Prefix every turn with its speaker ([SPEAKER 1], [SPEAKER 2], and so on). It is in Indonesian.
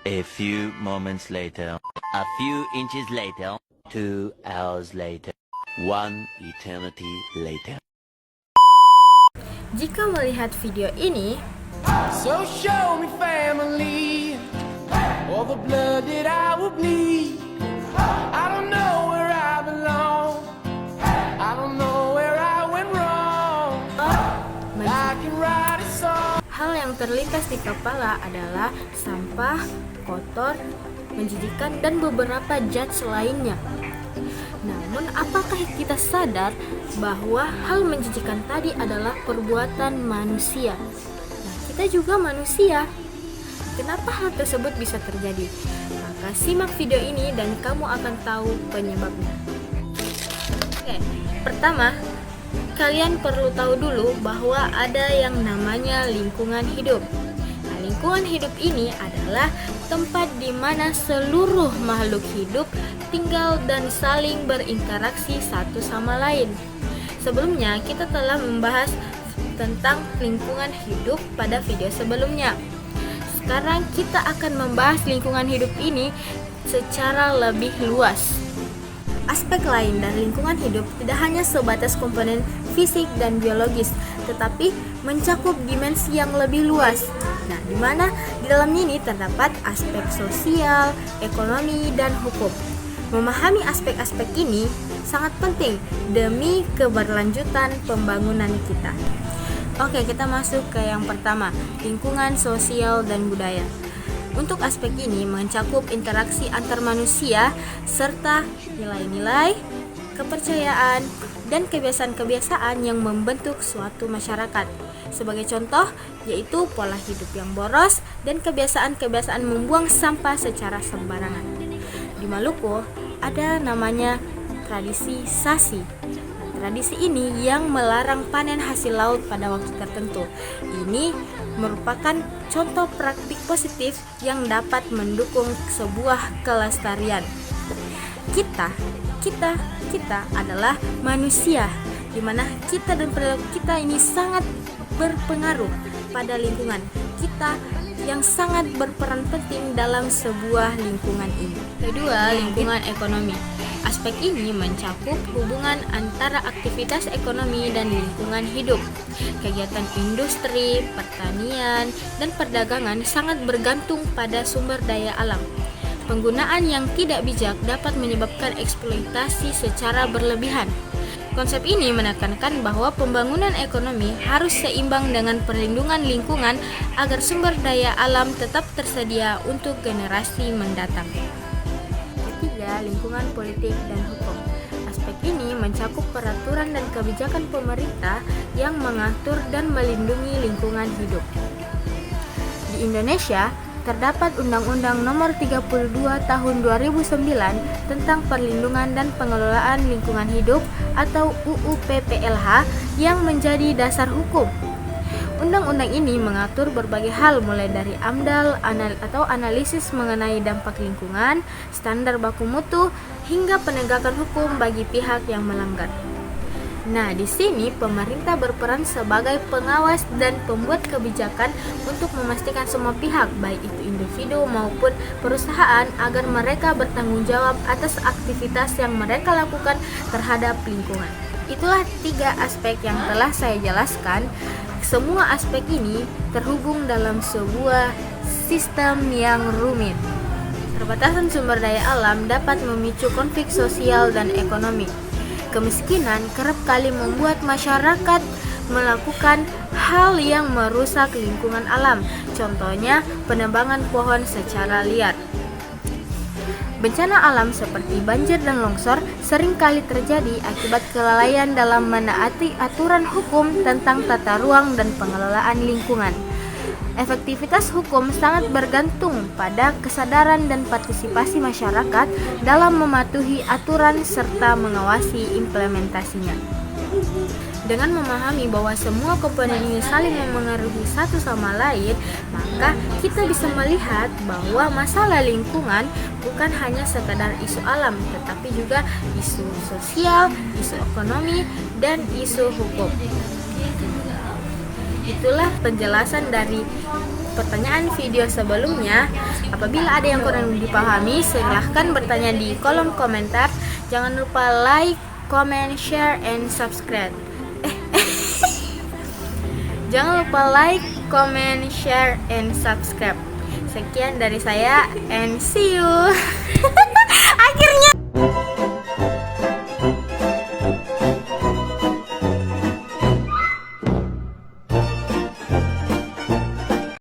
[SPEAKER 1] A few moments later, a few inches later, 2 hours later, 1 eternity later.
[SPEAKER 2] Jika melihat video ini,
[SPEAKER 3] So show me family, all the blood that I will bleed. I don't know where I belong, I don't know where I went wrong. I can write a song.
[SPEAKER 2] hal yang terlintas di kepala adalah sampah, kotor, menjijikan, dan beberapa zat lainnya. Namun, apakah kita sadar bahwa hal menjijikan tadi adalah perbuatan manusia? Nah, kita juga manusia. Kenapa hal tersebut bisa terjadi? Maka simak video ini dan kamu akan tahu penyebabnya. Oke, pertama, kalian perlu tahu dulu bahwa ada yang namanya lingkungan hidup. Nah, lingkungan hidup ini adalah tempat di mana seluruh makhluk hidup tinggal dan saling berinteraksi satu sama lain. Sebelumnya, kita telah membahas tentang lingkungan hidup pada video sebelumnya. Sekarang kita akan membahas lingkungan hidup ini secara lebih luas. Aspek lain dari lingkungan hidup tidak hanya sebatas komponen fisik dan biologis, tetapi mencakup dimensi yang lebih luas. Nah, di mana di dalamnya ini terdapat aspek sosial, ekonomi, dan hukum. Memahami aspek-aspek ini sangat penting demi keberlanjutan pembangunan kita. Oke, kita masuk ke yang pertama, lingkungan sosial dan budaya. Untuk aspek ini mencakup interaksi antar manusia serta nilai-nilai, kepercayaan, dan kebiasaan-kebiasaan yang membentuk suatu masyarakat. Sebagai contoh, yaitu pola hidup yang boros dan kebiasaan-kebiasaan membuang sampah secara sembarangan. Di Maluku ada namanya tradisi sasi. Tradisi ini yang melarang panen hasil laut pada waktu tertentu. Ini merupakan contoh praktik positif yang dapat mendukung sebuah kelestarian. Kita adalah manusia, di mana kita dan perilaku kita ini sangat berpengaruh pada lingkungan. Kita yang sangat berperan penting dalam sebuah lingkungan ini. Kedua, lingkungan ekonomi. Aspek ini mencakup hubungan antara aktivitas ekonomi dan lingkungan hidup. Kegiatan industri, pertanian, dan perdagangan sangat bergantung pada sumber daya alam. Penggunaan yang tidak bijak dapat menyebabkan eksploitasi secara berlebihan. Konsep ini menekankan bahwa pembangunan ekonomi harus seimbang dengan perlindungan lingkungan agar sumber daya alam tetap tersedia untuk generasi mendatang. Ketiga, lingkungan politik dan hukum. Aspek ini mencakup peraturan dan kebijakan pemerintah yang mengatur dan melindungi lingkungan hidup. Di Indonesia, terdapat Undang-Undang Nomor 32 Tahun 2009 tentang Perlindungan dan Pengelolaan Lingkungan Hidup atau UU PPLH yang menjadi dasar hukum. Undang-undang ini mengatur berbagai hal mulai dari AMDAL atau analisis mengenai dampak lingkungan, standar baku mutu, hingga penegakan hukum bagi pihak yang melanggar. Nah, di sini pemerintah berperan sebagai pengawas dan pembuat kebijakan untuk memastikan semua pihak, baik itu individu maupun perusahaan, agar mereka bertanggung jawab atas aktivitas yang mereka lakukan terhadap lingkungan. Itulah 3 aspek yang telah saya jelaskan. Semua aspek ini terhubung dalam sebuah sistem yang rumit. Keterbatasan sumber daya alam dapat memicu konflik sosial dan ekonomi. Kemiskinan kerap kali membuat masyarakat melakukan hal yang merusak lingkungan alam, contohnya penebangan pohon secara liar. Bencana alam seperti banjir dan longsor sering kali terjadi akibat kelalaian dalam menaati aturan hukum tentang tata ruang dan pengelolaan lingkungan. Efektivitas hukum sangat bergantung pada kesadaran dan partisipasi masyarakat dalam mematuhi aturan serta mengawasi implementasinya. Dengan memahami bahwa semua komponen ini saling memengaruhi satu sama lain, maka kita bisa melihat bahwa masalah lingkungan bukan hanya sekadar isu alam, tetapi juga isu sosial, isu ekonomi, dan isu hukum. Itulah penjelasan dari pertanyaan video sebelumnya. Apabila ada yang kurang dipahami, silahkan bertanya di kolom komentar. Jangan lupa like, comment, share, and subscribe. Jangan lupa like, comment, share, and subscribe. Sekian dari saya, and see you. Akhirnya